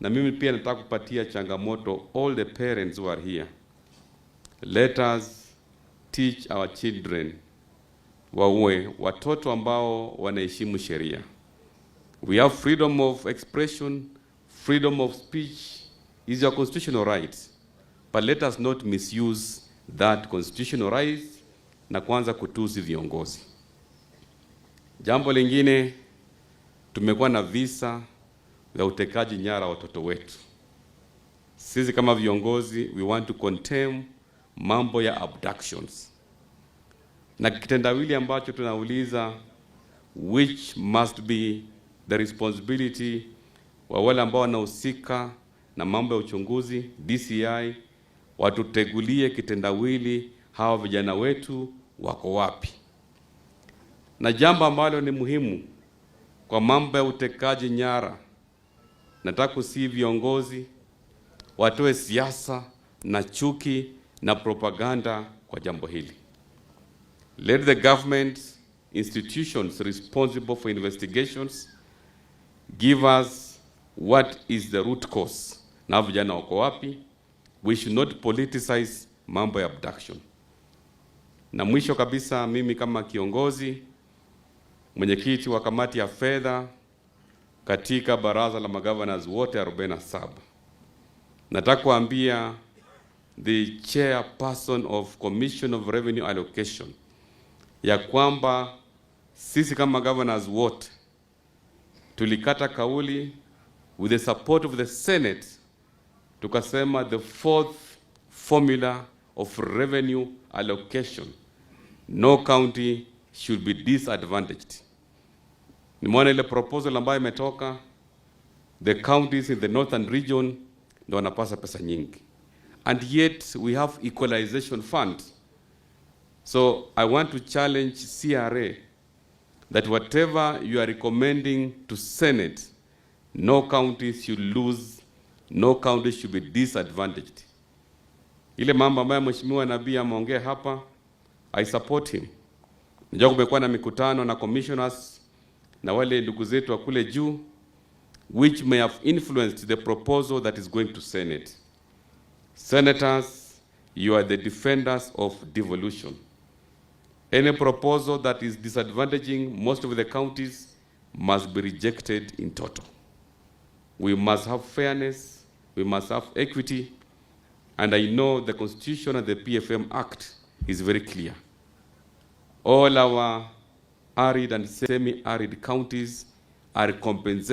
Na mimi pia nataka kupatia changamoto all the parents who are here. Let us teach our children wawe watoto ambao wanaheshimu sheria. We have freedom of expression, freedom of speech is your constitutional right. But let us not misuse that constitutional right na kuanza kutusi viongozi. Jambo lingine, tumekuwa na visa vya utekaji nyara watoto wetu. Sisi kama viongozi, we want to condemn mambo ya abductions. Na kitendawili ambacho tunauliza, which must be the responsibility wa wale ambao wanahusika na mambo ya uchunguzi, DCI, watutegulie kitendawili hawa vijana wetu wako wapi. Na jambo ambalo ni muhimu kwa mambo ya utekaji nyara, nataka kusi viongozi watoe siasa na chuki na propaganda kwa jambo hili. Let the government institutions responsible for investigations give us what is the root cause. Na vijana wako wapi? We should not politicize mambo ya abduction. Na mwisho kabisa, mimi kama kiongozi, mwenyekiti wa kamati ya fedha katika baraza la magovernors wote 47, nataka kuambia the chairperson of Commission of Revenue Allocation ya kwamba sisi kama governors wote tulikata kauli with the support of the Senate, tukasema the fourth formula of revenue allocation, no county should be disadvantaged. Nimeona ile proposal ambayo imetoka, the counties in the northern region ndio wanapasa pesa nyingi, and yet we have equalization fund. So I want to challenge CRA that whatever you are recommending to Senate, no counties should lose, no county should be disadvantaged. Ile mambo ambayo mheshimiwa nabii ameongea hapa, I support him. Najua kumekuwa na mikutano na commissioners na wale ndugu zetu wa kule juu, which may have influenced the proposal that is going to Senate. Senators, you are the defenders of devolution. Any proposal that is disadvantaging most of the counties must be rejected in total. We must have fairness, we must have equity, and I know the Constitution and the PFM Act is very clear. All our arid and semi-arid counties are compensated